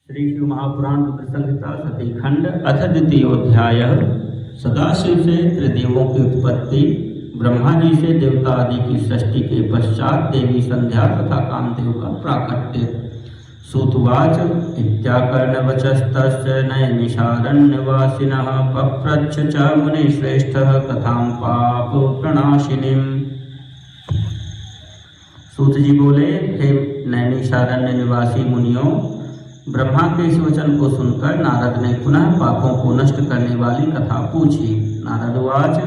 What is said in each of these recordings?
श्री शिव महापुराण रुद्र संहिता सती खंड अथ द्वितीयोध्याय। सदाशिव से त्रिदेवों की उत्पत्ति, ब्रह्मा जी से देवता आदि की सृष्टि के पश्चात देवी संध्या तथा कामदेव का प्राकट्य। सूतवाच इत्याकर्णवचस्तस्य नैमिषारण्यवासिनः पप्रच्छ च मुनिश्रेष्ठः कथां पाप प्रणाशिनीम्। सूत जी बोले, हे नैमिषारण्य निवासी मुनियों, ब्रह्मा के इस वचन को सुनकर नारद ने पुनः पापों को नष्ट करने वाली कथा पूछी। नारदवाच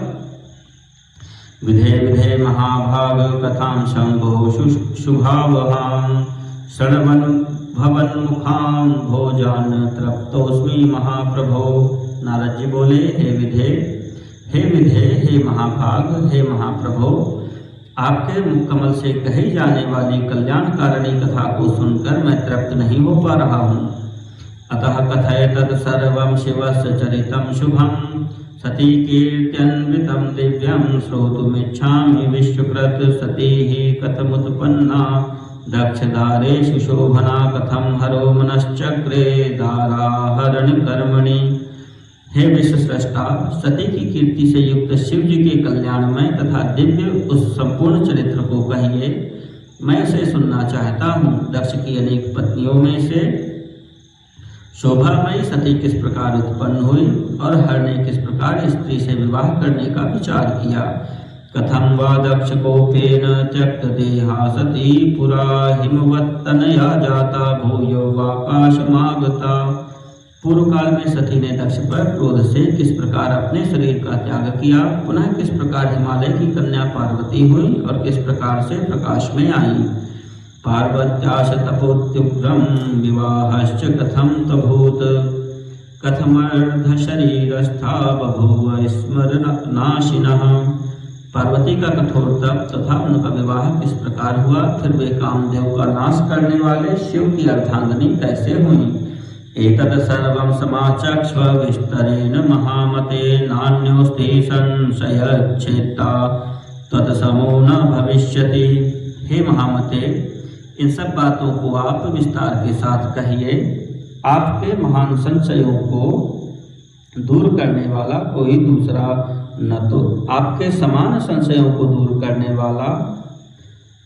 विधे विधे महाभाग कथां शंभो शुभावहां शृण्वन् भवन्मुखां भोजान तृप्तोऽस्मि महाप्रभो। नारद जी बोले, हे विधे, हे महाभाग, हे महाप्रभो, आपके मुख कमल से कही जाने वाली कल्याणकारिणी कथा को सुनकर मैं तृप्त नहीं हो पा रहा हूँ। अतः कथयतत् सर्वं शिवस्य चरितं शुभं सती कीर्त्यन्वितं दिव्यं श्रोतुमिच्छामि विश्वकृत सती हि कथमुत्पन्ना दक्षदारेषु शोभना कथं हरो मनश्चक्रे दाराहरण कर्मणि। हे विश्वस्रष्टा, सती की कीर्ति से युक्त शिव जी के कल्याणमय तथा दिव्य उस संपूर्ण चरित्र को कहिए, मैं उसे सुनना चाहता हूँ। दक्ष की अनेक पत्नियों में से शोभामयी सती किस प्रकार उत्पन्न हुई और हर ने किस प्रकार स्त्री से विवाह करने का विचार किया। कथं वा दक्ष कोपेन त्यक्त देहा सती पुरा हिमवत्तनया जाता भूयो वाकाशमागता। पूर्व काल में सती ने दक्ष पर क्रोध से किस प्रकार अपने शरीर का त्याग किया, पुनः किस प्रकार हिमालय की कन्या पार्वती हुई और किस प्रकार से प्रकाश में आई। पार्वत्याश तपोत्युग्रम विवाहश्च कथं तभूत कथमर्ध शरीरस्था बभूव स्मरनाशिनः। पार्वती का कठोर तप तथा उनका विवाह किस प्रकार हुआ, फिर वे कामदेव का नाश करने वाले शिव की अर्धांगिनी कैसे हुई। एतद् सर्वं समाचक्ष्व विस्तरेण महामते नान्योस्ति संशयच्छेत्ता तत्समो न भविष्यति। हे महामते, इन सब बातों को आप विस्तार के साथ कहिए। आपके महान संशयों को दूर करने वाला कोई दूसरा न तो आपके समान संशयों को दूर करने वाला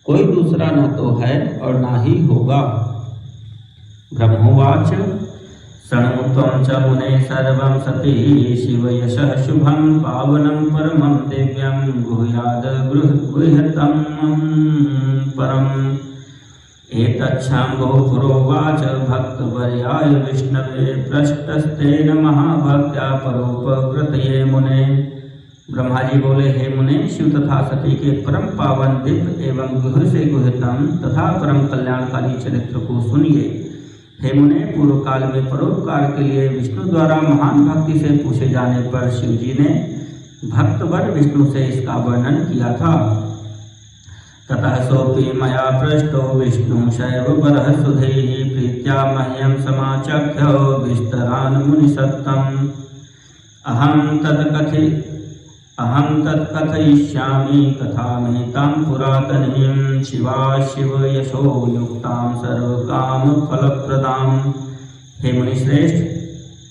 कोई दूसरा न तो है और ना ही होगा। ब्रह्मोवाच शृणु त्वं च मुने सर्वं सती शिवयशः शुभं पावनं परमं दिव्यं गुह्याद् गुह्यतमं परम्। एतच्छम्भो पुरोवाच भक्तवर्याय विष्णवे पृष्ठस्तेन महाभक्त्या परोपकृतये मुने। ब्रह्मा जी बोले, हे मुने, शिव तथा सती के परम पावन दिव्य एवं गुह्य से गुह्यतम तथा परम कल्याणकारी चरित्र को सुनिए। हे मुने, पूर्व काल में परोपकार के लिए विष्णु द्वारा महान भक्ति से पूछे जाने पर शिव जी ने भक्तवर विष्णु से इसका वर्णन किया था। ततः सोऽपि मया पृष्टो विष्णु शैव परः सुधीः प्रीत्या मह्यं समाचख्य विस्तरान् मुनिसत्तम्। अहं तत्कथयिष्यामि कथामेतां पुरातनीं शिवा शिव यशो युक्तां सर्वकाम फलप्रदां। हे मुनिश्रेष्ठ,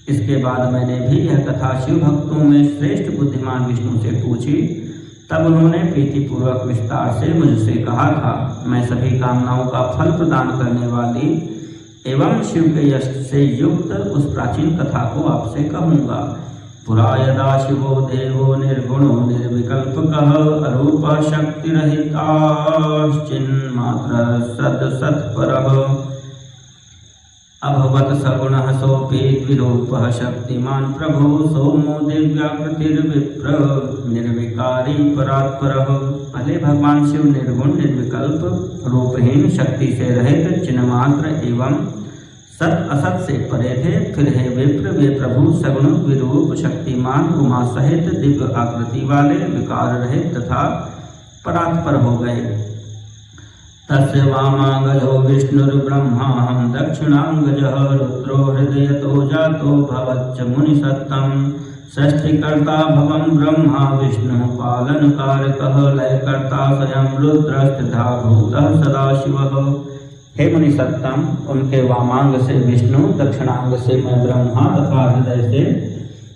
इसके बाद मैंने भी यह कथा शिव भक्तों में श्रेष्ठ बुद्धिमान विष्णु से पूछी। तब उन्होंने प्रीतिपूर्वक विस्तार से मुझसे कहा था, मैं सभी कामनाओं का फल प्रदान करने वाली एवं शिव के यश से युक्त उस प्राचीन कथा को आपसे कहूँगा। पुरा यदा शिवो देवो निर्गुणो निर्विकल्पकः अरूपः शक्तिरहिताश्चिन्मात्रः सत्परः अभवत् सगुणः सोऽपि द्विरूपः शक्तिमान् प्रभो सोमो दिव्याकृतिर्विप्र निर्विकारी परात्परः। पहले भगवान शिव निर्गुण निर्विकल्प रूपहीन शक्ति से रहित चिन्मात्र एवं सत असत से परे थे। फिर हे विप्र, वे प्रभु सगुण विरूप शक्तिमान उमा सहित दिव्य आकृति वाले विकार रहित तथा परात्पर हो गए। तस्य वामांगजो विष्णुर्ब्रह्माहं दक्षिणांगजः रुद्रो हृदयतो जातो भवच्च मुनिसत्तम्। षष्ठीकर्ता भवं ब्रह्मा विष्णु पालनकारकः लयकर्ता स्वयं रुद्रस्थिता भूतः सदाशिवः। हे मुनि सत्तम, उनके वामांग से विष्णु, दक्षिणांग से मैं ब्रह्मा तथा हृदय से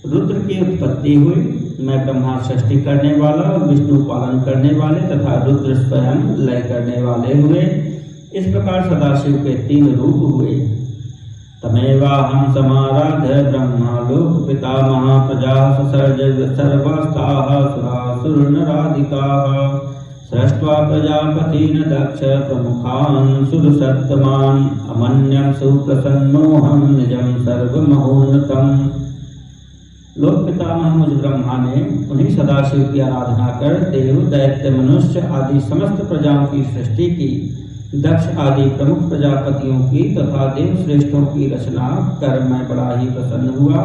रुद्र की उत्पत्ति हुई। मैं ब्रह्मा सृष्टि करने वाला और विष्णु पालन करने वाले तथा रुद्र स्वयं लय करने वाले हुए। इस प्रकार सदाशिव के 3 रूप हुए। तमेवाहं समाराध्य ब्रह्मा लोक पितामह प्रजा ससर्ज सर्वस्ताः सुरासुरनराधिकाः सृष्ट्वा प्रजापतिन दक्ष प्रमुखान् सुरसत्तमान् अमन्यं सुप्रसन्नोऽहं निजं सर्वमहोन्नतम्। लोक पितामह मुझ ब्रह्मा ने उन्हीं सदाशिव की आराधना कर देव, दैत्य, मनुष्य आदि समस्त प्रजाओं की सृष्टि की। दक्ष आदि प्रमुख प्रजापतियों की तथा देव श्रेष्ठों की रचना कर मैं बड़ा ही प्रसन्न हुआ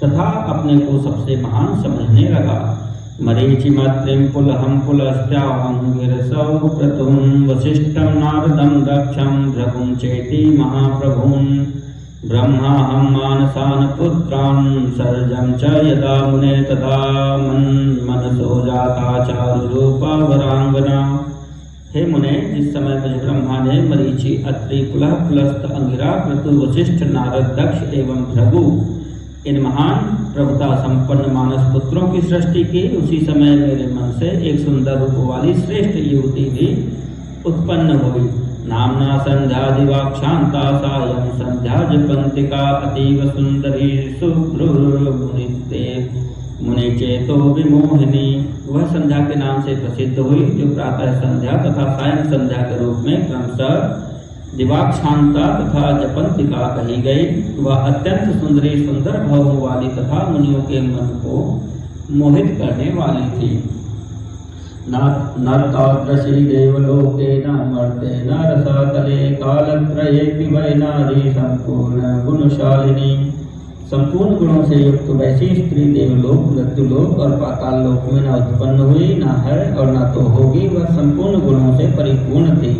तथा अपने को सबसे महान समझने लगा। मरीचि मत्रिं पुलहं पुलस्त्याहंगिरसौ क्रतुं वसिष्ठं नारदं दक्षं भृगुं चेति महाप्रभुं ब्रह्माहं मानसान् पुत्रान् सर्जं च यदा मुने तदा मनसो जाता चारुरूपा वरांगना। हे मुने, जिस समय मुझ ब्रह्मा ने मरीचि, अत्रि, पुलह, पुलस्त, अंगिरा, क्रतु, वशिष्ठ, नारद, दक्ष एवं भृगु इन महान प्रभुता संपन्न मानस पुत्रों की सृष्टि की, उसी समय मेरे मन से एक सुंदर रूप वाली श्रेष्ठ युवती भी उत्पन्न हुई। नामना संध्या दिवाक्षांता सायं संध्या जपंतिका अतीव सुंदरी सुभ्रुर्मुनिते मुनि चेतो विमोहिनी। वह संध्या के नाम से प्रसिद्ध हुई, जो प्रातः संध्या तथा सायं संध्या के रूप में क्रमशः दिवाक्षांता तथा जपंतिका कही गई। वह अत्यंत सुंदरी, सुंदर भाव वाली तथा मुनियों के मन को मोहित करने वाली थी। नर्ताद्रशी देवलोके न मर्ते न रसातले कालत्रये वै नारी संपूर्ण गुणशालिनी। संपूर्ण गुणों से युक्त वैसी स्त्री देवलोक, मृत्युलोक और पाताल लोक में न उत्पन्न हुई, न है और न तो होगी। वह संपूर्ण गुणों से परिपूर्ण थी।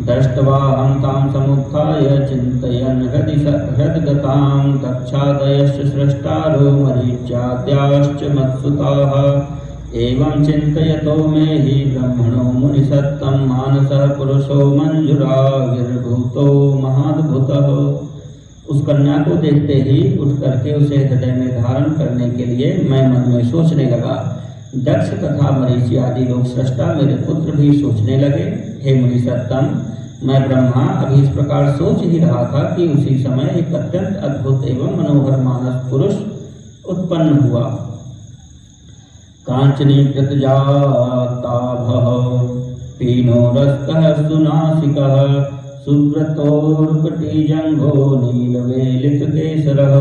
दृष्ट्वा हम तां समुत्थाय चिन्तयन् हृद्गतां दक्षादयश्च स्रष्टारो मरीच्याद्याश्च मत्सुताः एवं चिन्तयतो मे हि ब्रह्मणो मुनिसत्तं मानसः पुरुषो मंजुराविर्भूतो महाद्भुतः। उस कन्या को देखते ही उठ करके उसे हृदय में धारण करने के लिए मैं मन में सोचने लगा। दक्ष तथा मरीचि आदि लोग सृष्टा मेरे पुत्र भी सोचने लगे। हे मुनि सत्तम, मैं ब्रह्मा अभी इस प्रकार सोच ही रहा था कि उसी समय एक अत्यंत अद्भुत एवं मनोहर मानस पुरुष उत्पन्न हुआ। कांचनी कृतजाताभः पीनोरस्कः सुनासिकः सुब्रतोर्कटिजङ्घो नीलवेलितकेसरः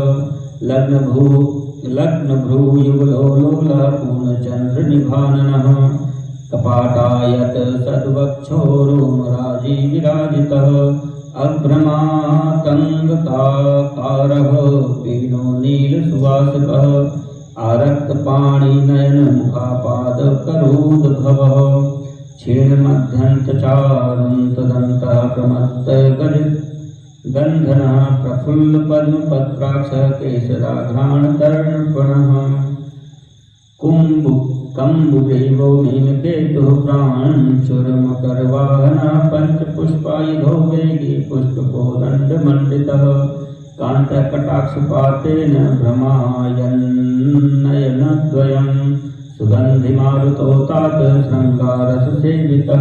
लग्नभ्रूयुगलो लोलः पूर्णचन्द्रनिभाननः कपाटायत सद्वक्षोरुमराजी विराजितः अभ्रमातङ्गताकारः पीनो नीलसुवासकः आरक्तपाणिनयनमुखापादकरोद्भवः क्षीणमध्यन्तचारुन्तदन्तः प्रमत्तगन्धनः प्रफुल्लपद्मपत्राक्षः केसराघ्राणतर्पणः कम्बुग्रीवो नीलकेतुः प्रांशुरमकरवाहनः पञ्चपुष्पायुधो वेगी पुष्पकोदण्डमण्डितः कान्तकटाक्षपातेन भ्रमायन्नयनद्वयं सुगन्धिमारुतो तात श्रृंगारससेवितः।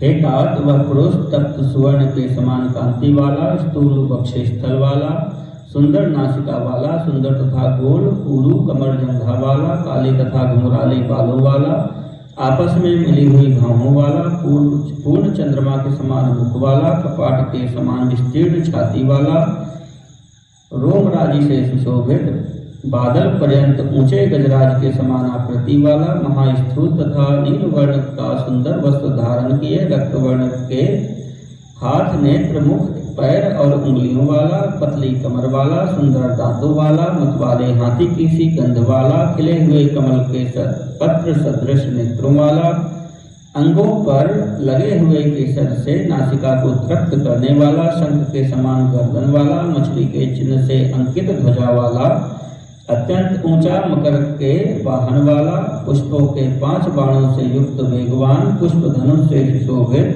हे तात, वह पुरुष तप्त सुवर्ण के समान कांति वाला, स्थूल वक्षस्थल वाला, सुंदर नासिका वाला, सुंदर तथा गोल ऊरू कमर जंघा वाला, काले तथा घुंघराले बालों वाला, आपस में मिली हुई भौहों वाला, पूर्ण चंद्रमा के समान मुख वाला, कपाट के समान विस्तीर्ण छाती वाला, रोमराजी से सुशोभित, बादल पर्यंत ऊंचे गजराज के समान आकृति वाला, महास्थूल तथा नील वर्ण का सुंदर वस्त्र धारण किए, रक्त वर्ण के हाथ, नेत्र, मुख, पैर और उंगलियों वाला, पतली कमर वाला, सुंदर दांतों वाला, मतवाले हाथी की सी गंध वाला, खिले हुए कमल के पत्र सदृश नेत्रों वाला, अंगों पर लगे हुए केसर से नासिका को तृप्त करने वाला, शंख के समान गर्दन वाला, मछली के चिन्ह से अंकित ध्वजा वाला, अत्यंत ऊंचा मकर के वाहन वाला, पुष्पों के 5 बाणों से युक्त वेगवान, पुष्प धनुष से सुशोभित,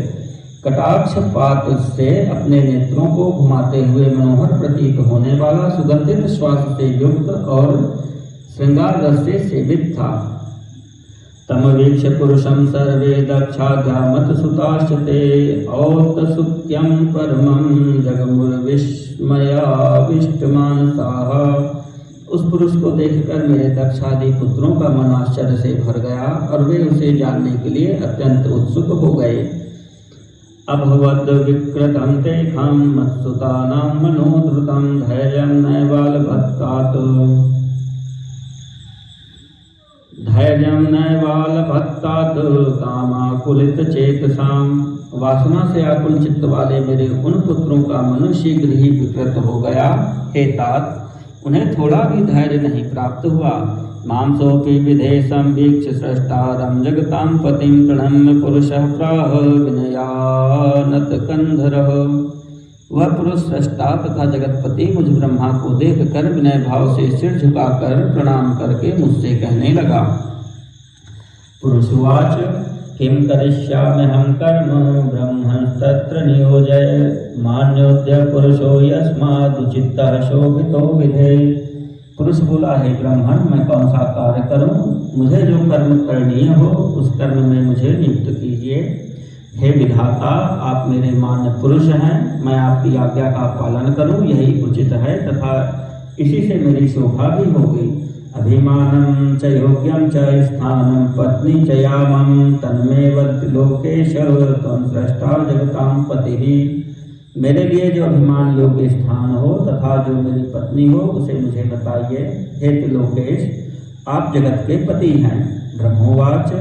कटाक्ष पात से अपने नेत्रों को घुमाते हुए मनोहर प्रतीत होने वाला, सुगंधित श्वास से युक्त और श्रृंगार रस से सेवित था। तमवीक्ष पुरुषं सर्वे दक्षाध्यामत सुताश्चते औतसुत्यं परमं जगमुर्विस्मयाविष्टमानसाः। उस पुरुष को देखकर मेरे दक्षादि पुत्रों का मन आश्चर्य से भर गया और वे उसे जानने के लिए अत्यंत उत्सुक हो गए। अभवद विकृतं तेषां मत्सुतानां मनोधृतं धैर्यं नैवालभत्तात् कामाकुलितचेतसां। वासना से आकुल चित्त वाले मेरे उन पुत्रों का मन शीघ्र ही विकृत हो गया। हे तात, उन्हें थोड़ा भी धैर्य नहीं प्राप्त हुआ। मांसोपि विधेशं वीक्ष्य स्रष्टारं जगतां पतिं प्रणम्य पुरुषः प्राह विनयानत कंधरः। वह पुरुष स्रष्टा तथा जगतपति मुझ ब्रह्मा को देखकर विनय भाव से सिर झुकाकर प्रणाम करके मुझसे कहने लगा। पुरुषवाच किं करिष्याम्यहं कर्म ब्रह्मस्तत्र नियोजय मान्योद्य पुरुषो यस्मादुचित्तः शोभितो विधे। पुरुष बोला, हे ब्राह्मण, मैं कौन सा कार्य करूं? मुझे जो कर्म करणीय हो उस कर्म में मुझे नियुक्त कीजिए। हे विधाता, आप मेरे मान्य पुरुष हैं, मैं आपकी आज्ञा का पालन करूं, यही उचित है तथा इसी से मेरी शोभा भी होगी। अभिमानं च योग्यं च स्थानं पत्नी च यामं तन्मे वद लोकेश त्वं स्रष्टा जगतां पतिः। मेरे लिए जो अभिमान योग्य स्थान हो तथा जो मेरी पत्नी हो उसे मुझे बताइए। हे त्रिलोकेश, आप जगत के पति हैं। ब्रह्मोवाच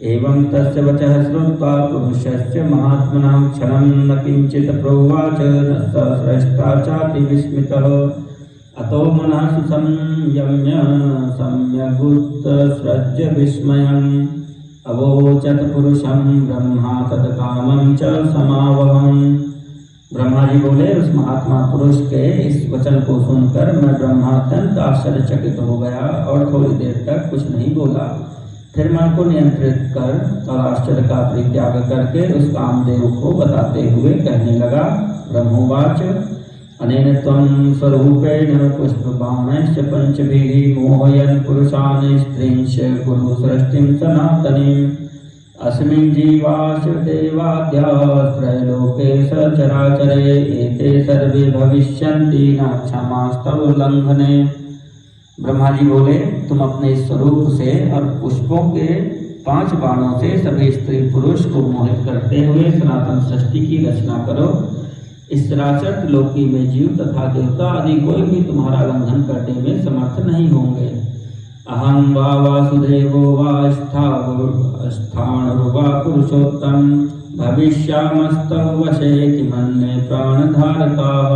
एवं तस्य वचः श्रुत्वा पुरुषस्य महात्मनां क्षणं न किंचित् प्रोवाच न स स्रष्टा चाति विस्मितः अतो मनः सुसंयम्य सम्यगुत्सृज्य विस्मयम् अवोचत पुरुषं ब्रह्मा तत्कामं च समावहम्। ब्रह्मा जी बोले, उस महात्मा पुरुष के इस वचन को सुनकर मैं ब्रह्मा अत्यंत आश्चर्यचकित हो गया और थोड़ी देर तक कुछ नहीं बोला। फिर मन को नियंत्रित कर और आश्चर्य का परित्याग करके उस कामदेव को बताते हुए कहने लगा। ब्रह्मोवाच अनेन त्वं स्वरूपेण पुष्पबाणैश्च पंचभिः मोहयन् पुरुषान् स्त्रींश्च कुरु सृष्टिं सनातनीम् अस्मिन् जीवाश्च देवाद्यास्त्रैलोके सचराचरे एते सर्वे भविष्यन्ति न क्षमास्तव उल्लंघने। ब्रह्मा जी बोले, तुम अपने स्वरूप से और पुष्पों के 5 बाणों से सभी स्त्री पुरुष को मोहित करते हुए सनातन सृष्टि की रचना करो। इस चराचर लोकी में जीव तथा देवता आदि कोई भी तुम्हारा लंघन करने में समर्थ नहीं होंगे। अहं वा वासुदेवो वा स्थाणुर्वा पुरुषोत्तम भविष्यामस्तव वशे किमन्ये प्राणधारकाः।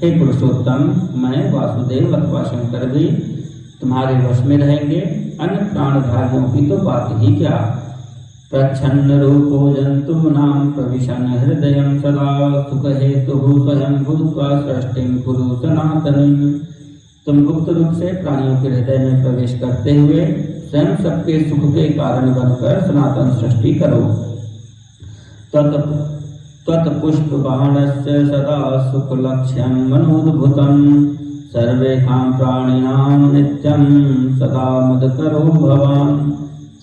हे पुरुषोत्तम, मैं वासुदेव अथवा शंकर भी तुम्हारे वश में रहेंगे। अन्य प्राणधारियों की तो बात ही क्या। प्रच्छन्न रूपो जंतूनां प्रविशन् हृदयं सदा सुख हेतुः स्वयं भूत्वा सृष्टिं कुरु सनातनीम्। तुम गुप्त रूप से प्राणियों के हृदय में प्रवेश करते हुए स्वयं सबके सुख के कारण बनकर सनातन सृष्टि करो। त्वत्पुष्पबाणस्य सदा सुखलक्ष्यं मनोद्भुतं सर्वेषां प्राणिनां नित्यं सदा मुदकरो भवान्।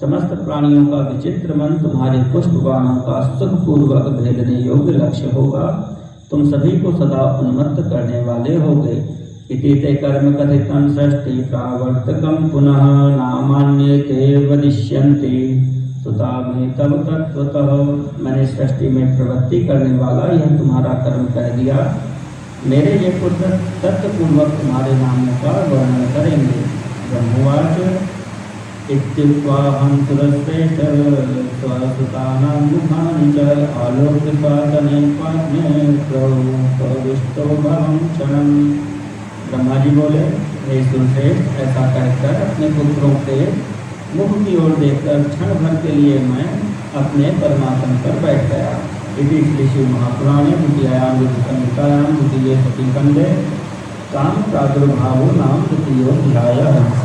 समस्त प्राणियों का विचित्र मन तुम्हारे पुष्प बाणों का सुखपूर्वक भेदने योग्य लक्ष्य होगा। तुम सभी को सदा उन्मत्त करने वाले होगे। इति ते कर्म कथितं सृष्टि प्रावर्तकं पुनः नामान्येते वदिष्यन्ति सुता में तब तत्वतः। मैंने सृष्टि में प्रवृत्ति करने वाला यह तुम्हारा कर्म कह दिया। मेरे ये पुत्र तत्पूर्वक तुम्हारे नामों का वर्णन करेंगे। ब्रह्मवाच इत्युक्त्वाहं सुरश्रेष्ठ स्वसुतानां मुखानि च आलोक्य स्वातने पात्मे प्रविष्टो भवं क्षणम्। ब्रह्मा जी बोले, हे सुरश्रेष्ठ, ऐसा कहकर अपने पुत्रों के मुख की ओर देखकर क्षण भर के लिए मैं अपने परमात्मा पर बैठ गया। इति श्री शिव महापुराणे द्वितीयायां संहितायां द्वितीये सतीखंडे काम प्रादुर्भावो नाम तृतीयोऽध्यायः।